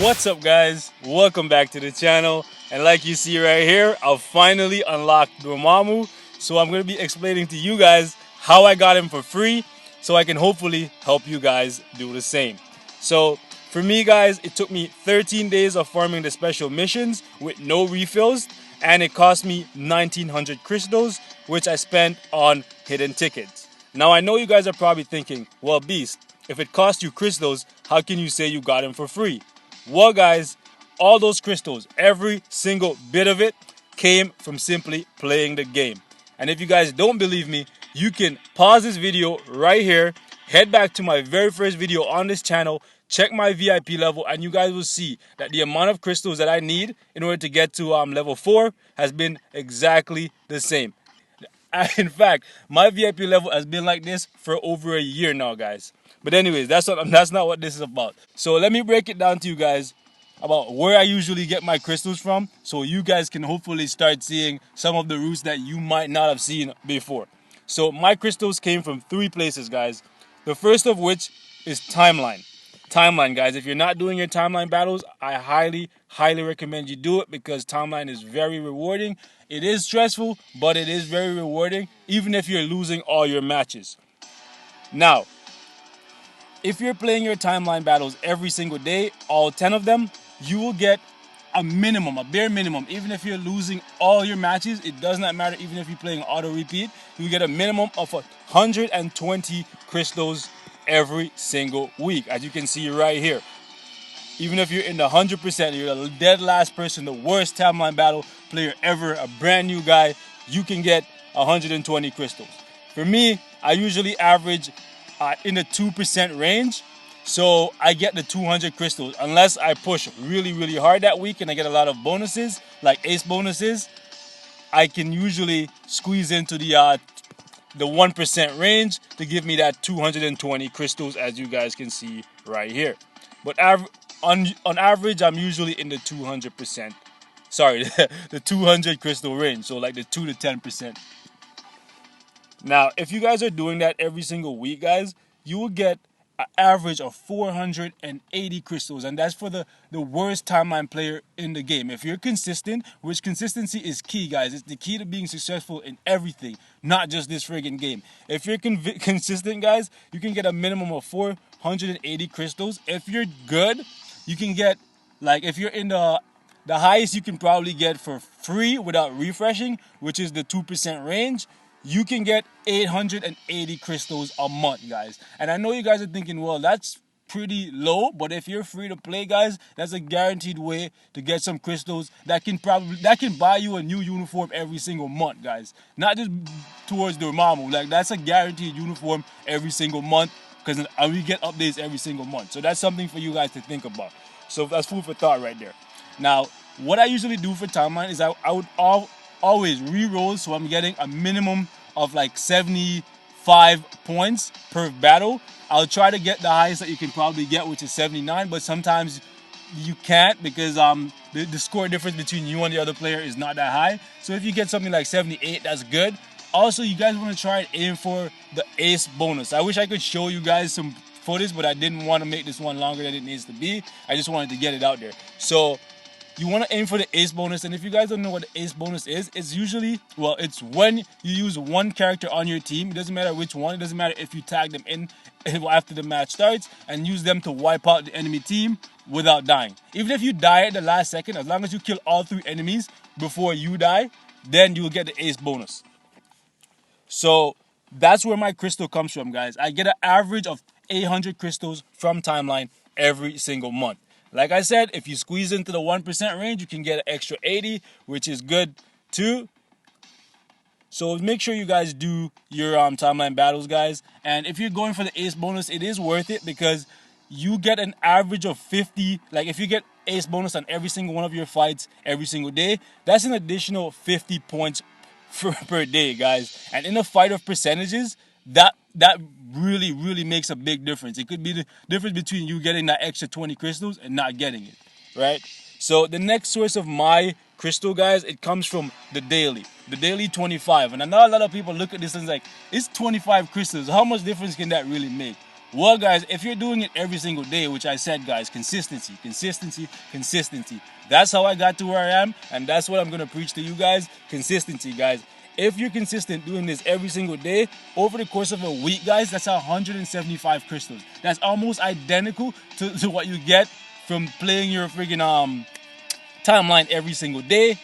What's up, guys? Welcome back to the channel. And like you see right here, I've finally unlocked Dormammu. So I'm going to be explaining to you guys how I got him for free so I can hopefully help you guys do the same. So for me, guys, it took me 13 days of farming the special missions with no refills, and it cost me 1900 crystals, which I spent on hidden tickets. Now I know you guys are probably thinking, well, Beast, if it cost you crystals, how can you say you got him for free? Well, guys, all those crystals, every single bit of it, came from simply playing the game. And if you guys don't believe me, you can pause this video right here, head back to my very first video on this channel, check my VIP level, and you guys will see that the amount of crystals that I need in order to get to level 4 has been exactly the same. In fact, my VIP level has been like this for over a year now, guys. But anyways, that's not what this is about. So let me break it down to you guys about where I usually get my crystals from, so you guys can hopefully start seeing some of the routes that you might not have seen before. So my crystals came from 3 places, guys. The first of which is Timeline. Timeline, guys, if you're not doing your Timeline battles, I highly recommend you do it, because Timeline is very rewarding. It is stressful, but it is very rewarding, even if you're losing all your matches. Now, if you're playing your Timeline battles every single day, all 10 of them, you will get a minimum, a bare minimum. Even if you're losing all your matches, it does not matter. Even if you're playing auto repeat, you get a minimum of 120 crystals every single week, as you can see right here. Even if you're in the 100%, you're the dead last person, the worst Timeline battle player ever, a brand new guy, you can get 120 crystals. For me, I usually average in the 2% range, so I get the 200 crystals. Unless I push really hard that week and I get a lot of bonuses, like ace bonuses, I can usually squeeze into the 1% range to give me that 220 crystals, as you guys can see right here. But on average, I'm usually in the 200%. Sorry, the 200 crystal range, so like the 2 to 10%. Now, if you guys are doing that every single week, guys, you will get an average of 480 crystals, and that's for the worst Timeline player in the game. If you're consistent, which consistency is key, guys, it's the key to being successful in everything, not just this friggin' game. If you're consistent, guys, you can get a minimum of 480 crystals. If you're good, you can get, like, if you're in the highest you can probably get for free without refreshing, which is the 2% range, you can get 880 crystals a month, guys. And I know you guys are thinking, well, that's pretty low, but if you're free to play, guys, that's a guaranteed way to get some crystals that can buy you a new uniform every single month, guys. Not just towards Dormammu, like, that's a guaranteed uniform every single month, because we get updates every single month. So that's something for you guys to think about. So that's food for thought right there. Now, what I usually do for Timeline is I would always re-roll, so I'm getting a minimum of like 75 points per battle. I'll try to get the highest that you can probably get, which is 79, but sometimes you can't, because the score difference between you and the other player is not that high. So if you get something like 78, that's good. Also, you guys want to try and aim for the ace bonus. I wish I could show you guys some footage, but I didn't want to make this one longer than it needs to be. I just wanted to get it out there. So you want to aim for the ace bonus, and if you guys don't know what the ace bonus is, it's usually, well, it's when you use one character on your team. It doesn't matter which one. It doesn't matter if you tag them in after the match starts and use them to wipe out the enemy team without dying. Even if you die at the last second, as long as you kill all 3 enemies before you die, then you will get the ace bonus. So that's where my crystal comes from, guys. I get an average of 800 crystals from Timeline every single month. Like I said, if you squeeze into the 1% range, you can get an extra 80, which is good too. So make sure you guys do your Timeline battles, guys. And if you're going for the ace bonus, it is worth it, because you get an average of 50. Like, if you get ace bonus on every single one of your fights every single day, that's an additional 50 points per day, guys. And in a fight of percentages, that really makes a big difference. It could be the difference between you getting that extra 20 crystals and not getting it, right? So the next source of my crystal, guys, it comes from the daily 25. And I know a lot of people look at this and like, it's 25 crystals, how much difference can that really make? Well, guys, if you're doing it every single day, which I said, guys, consistency, consistency, consistency. That's how I got to where I am, and that's what I'm going to preach to you guys. Consistency, guys. If you're consistent doing this every single day, over the course of a week, guys, that's 175 crystals. That's almost identical to what you get from playing your freaking timeline every single day.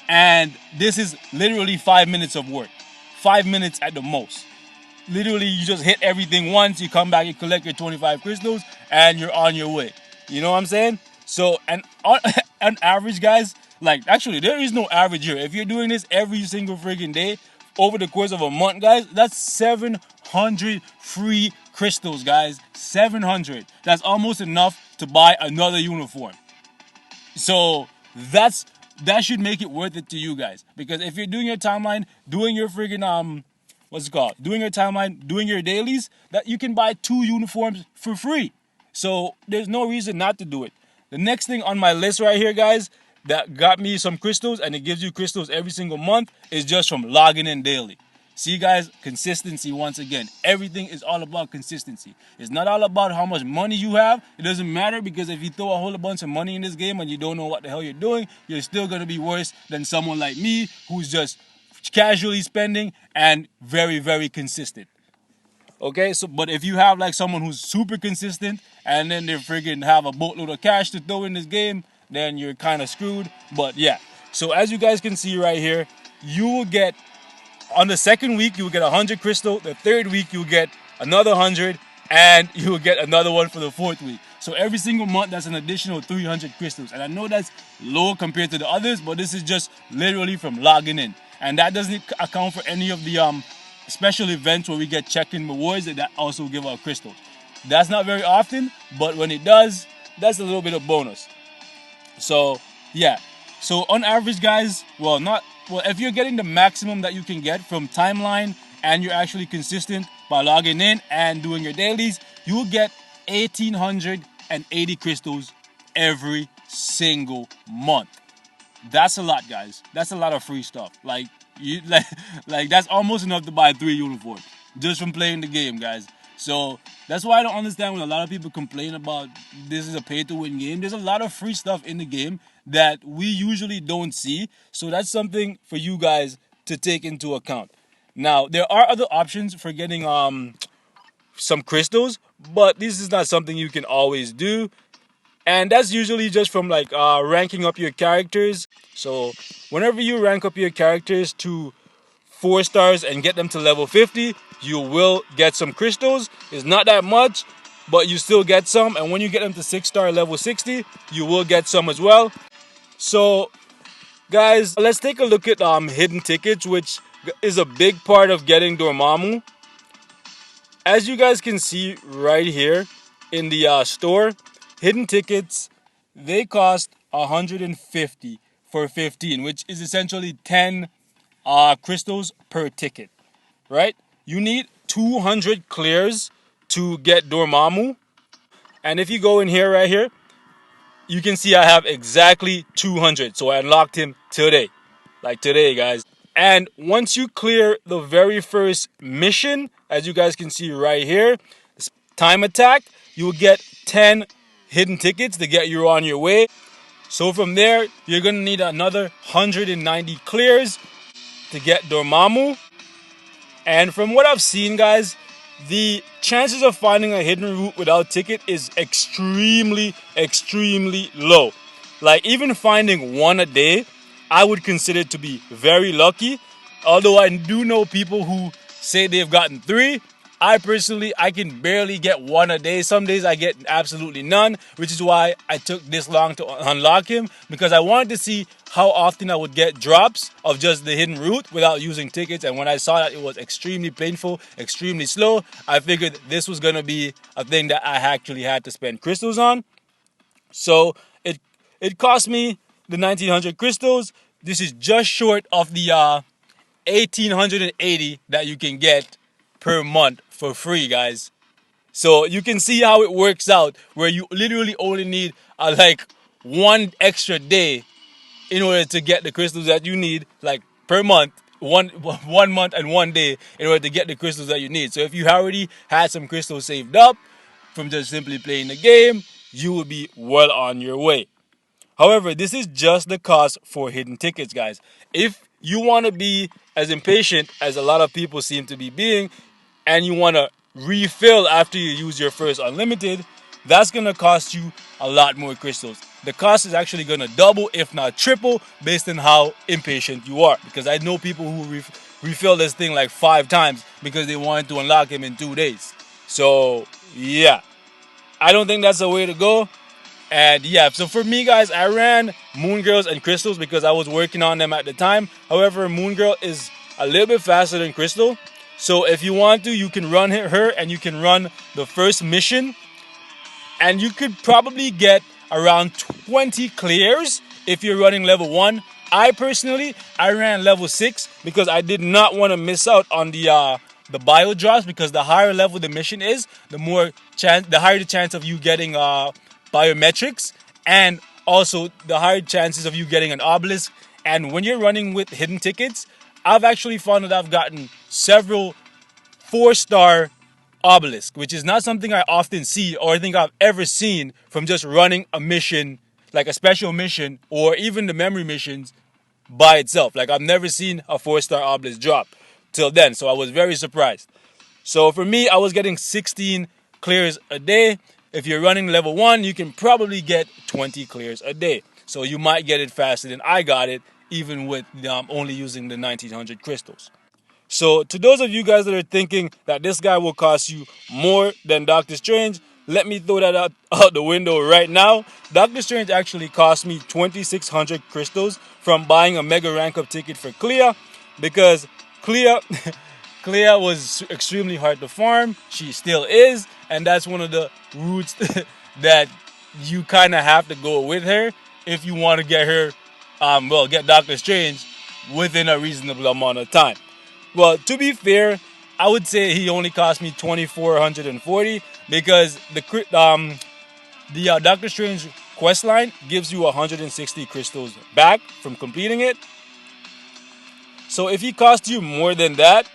And this is literally 5 minutes of work. 5 minutes at the most. Literally, you just hit everything once, you come back, you collect your 25 crystals, and you're on your way. You know what I'm saying? So, and on average, guys, like, actually, there is no average here. If you're doing this every single freaking day, over the course of a month, guys, that's 700 free crystals, guys. 700. That's almost enough to buy another uniform. So that should make it worth it to you guys. Because if you're doing your timeline, doing your freaking what's it called? Doing your timeline, doing your dailies, that you can buy 2 uniforms for free. So there's no reason not to do it. The next thing on my list right here, guys, that got me some crystals, and it gives you crystals every single month, is just from logging in daily. See, guys, consistency once again. Everything is all about consistency. It's not all about how much money you have. It doesn't matter, because if you throw a whole bunch of money in this game and you don't know what the hell you're doing, you're still going to be worse than someone like me who's just casually spending and very, very consistent. Okay, so but if you have like someone who's super consistent and then they freaking have a boatload of cash to throw in this game, then you're kind of screwed. But yeah, so as you guys can see right here, you will get, on the second week, you will get 100 crystal. The third week, you'll get another 100, and you will get another one for the fourth week. So every single month, that's an additional 300 crystals. And I know that's low compared to the others, but this is just literally from logging in. And that doesn't account for any of the special events where we get check-in rewards that also give out crystals. That's not very often, but when it does, that's a little bit of bonus. So yeah, so on average, guys, if you're getting the maximum that you can get from timeline and you're actually consistent by logging in and doing your dailies, you will get 1,880 crystals every single month. That's a lot, guys. That's a lot of free stuff. Like that's almost enough to buy 3 uniforms just from playing the game, guys. So that's why I don't understand when a lot of people complain about this is a pay-to-win game. There's a lot of free stuff in the game that we usually don't see. So that's something for you guys to take into account. Now, there are other options for getting some crystals, but this is not something you can always do. And that's usually just from like ranking up your characters. So whenever you rank up your characters to 4 stars and get them to level 50, you will get some crystals. It's not that much, but you still get some. And when you get them to 6-star level 60, you will get some as well. So guys, let's take a look at hidden tickets, which is a big part of getting Dormammu. As you guys can see right here in the store, hidden tickets, they cost 150 for 15, which is essentially 10 crystals per ticket, right? You need 200 clears to get Dormammu. And if you go in here right here, you can see I have exactly 200. So I unlocked him today. Like today, guys. And once you clear the very first mission, as you guys can see right here, time attack, you will get 10 hidden tickets to get you on your way. So from there, you're going to need another 190 clears to get Dormammu. And from what I've seen, guys, the chances of finding a hidden route without ticket is extremely, extremely low. Like even finding one a day, I would consider to be very lucky. Although I do know people who say they've gotten 3. I personally, I can barely get 1 a day. Some days I get absolutely none, which is why I took this long to unlock him, because I wanted to see how often I would get drops of just the hidden route without using tickets. And when I saw that it was extremely painful, extremely slow, I figured this was going to be a thing that I actually had to spend crystals on. So it cost me the 1,900 crystals. This is just short of the 1,880 that you can get per month for free, guys. So you can see how it works out, where you literally only need like 1 extra day in order to get the crystals that you need, like per month. One month and 1 day in order to get the crystals that you need. So if you already had some crystals saved up, from just simply playing the game, you will be well on your way. However, this is just the cost for hidden tickets, guys. If you want to be as impatient as a lot of people seem to be being, and you want to refill after you use your first unlimited, that's going to cost you a lot more crystals. The cost is actually going to double, if not triple, based on how impatient you are. Because I know people who refill this thing like 5 times because they wanted to unlock him in 2 days. So, yeah. I don't think that's the way to go. And yeah, so for me, guys, I ran Moon Girls and Crystals because I was working on them at the time. However, Moon Girl is a little bit faster than Crystal. So if you want to, you can run her and you can run the first mission. And you could probably get around 20 clears if you're running level 1. I ran level 6 because I did not want to miss out on the bio drops, because the higher level the mission is, the higher the chance of you getting biometrics, and also the higher chances of you getting an obelisk. And when you're running with hidden tickets, I've actually found that I've gotten several 4-star obelisk, which is not something I often see or I think I've ever seen from just running a mission, like a special mission or even the memory missions by itself. Like, I've never seen a 4-star obelisk drop till then, so I was very surprised. So for me, I was getting 16 clears a day. If you're running level 1, you can probably get 20 clears a day. So you might get it faster than I got it, even with only using the 1900 crystals. So to those of you guys that are thinking that this guy will cost you more than Doctor Strange, let me throw that out the window right now. Doctor Strange actually cost me 2,600 crystals from buying a mega rank up ticket for Clea, because Clea Clea was extremely hard to farm. She still is, and that's one of the routes that you kind of have to go with her if you want to get her, get Doctor Strange within a reasonable amount of time. Well, to be fair, I would say he only cost me 2,440 because the Doctor Strange quest line gives you 160 crystals back from completing it. So if he cost you more than that,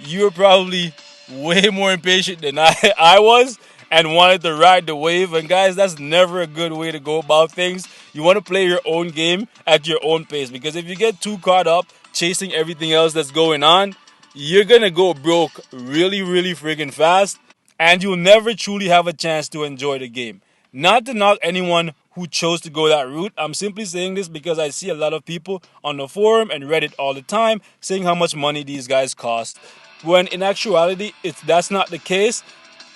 you're probably way more impatient than I was and wanted to ride the wave. And guys, that's never a good way to go about things. You want to play your own game at your own pace, because if you get too caught up chasing everything else that's going on, you're going to go broke really, really friggin' fast, and you'll never truly have a chance to enjoy the game. Not to knock anyone who chose to go that route. I'm simply saying this because I see a lot of people on the forum and Reddit all the time saying how much money these guys cost, when in actuality, that's not the case.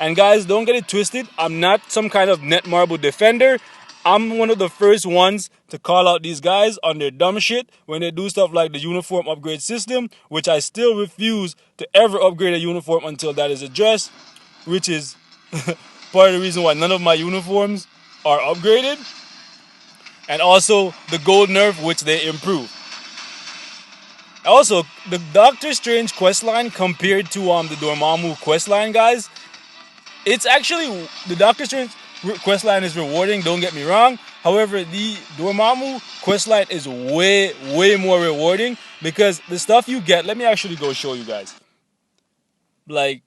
And guys, don't get it twisted. I'm not some kind of Netmarble defender. I'm one of the first ones to call out these guys on their dumb shit when they do stuff like the uniform upgrade system, which I still refuse to ever upgrade a uniform until that is addressed, which is part of the reason why none of my uniforms are upgraded. And also the gold nerf, which they improve. Also, the Doctor Strange questline compared to the Dormammu questline, guys, it's actually, the Doctor Strange questline is rewarding, don't get me wrong. However, the Dormammu questline is way, way more rewarding, because the stuff you get, let me actually go show you guys. Like,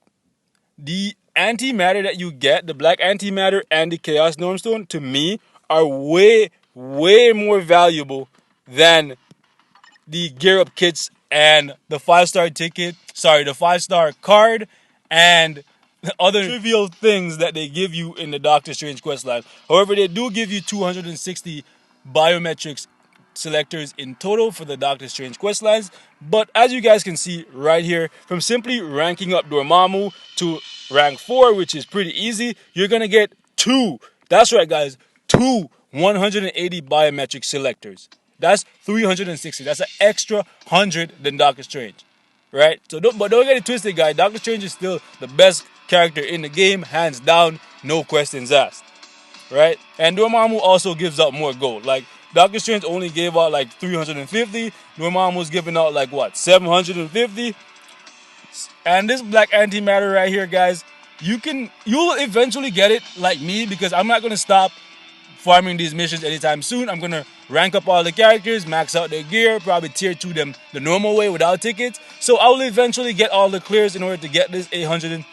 the antimatter that you get, the black antimatter and the Chaos Normstone, to me, are way, way more valuable than the gear up kits and the 5-star ticket, the 5-star card, and other trivial things that they give you in the Doctor Strange questline. However, they do give you 260 biometrics selectors in total for the Doctor Strange questlines. But as you guys can see right here, from simply ranking up Dormammu to rank 4, which is pretty easy, you're gonna get 2. That's right, guys, 2 180 biometric selectors. That's 360. That's an extra 100 than Doctor Strange, right? So don't get it twisted, guys. Doctor Strange is still the best character in the game, hands down, no questions asked, right? And Dormammu also gives out more gold. Like, Doctor Strange only gave out like 350. Dormammu's giving out like what, 750? And this black antimatter right here, guys, you'll eventually get it like me, because I'm not gonna stop farming these missions anytime soon. I'm gonna rank up all the characters, max out their gear, probably tier 2 them the normal way without tickets. So I will eventually get all the clears in order to get this 800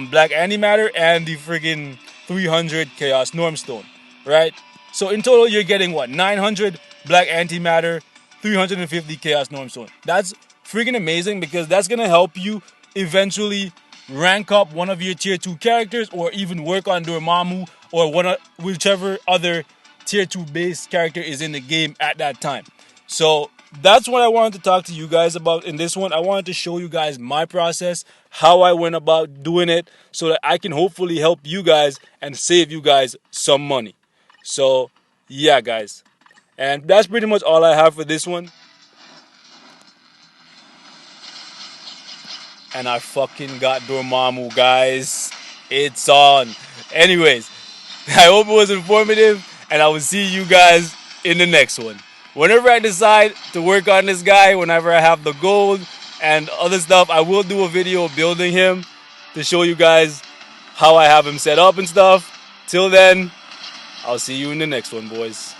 black antimatter and the friggin' 300 chaos normstone, right? So in total, you're getting what, 900 black antimatter, 350 chaos normstone. That's freaking amazing because that's gonna help you eventually rank up one of your tier 2 characters, or even work on Dormammu or whichever other tier 2 base character is in the game at that time. So that's what I wanted to talk to you guys about in this one. I wanted to show you guys my process, how I went about doing it, so that I can hopefully help you guys and save you guys some money. So yeah, guys, and that's pretty much all I have for this one. And I fucking got Dormammu, guys. It's on. Anyways, I hope it was informative, and I will see you guys in the next one. Whenever I decide to work on this guy, whenever I have the gold and other stuff, I will do a video building him to show you guys how I have him set up and stuff. Till then, I'll see you in the next one, boys.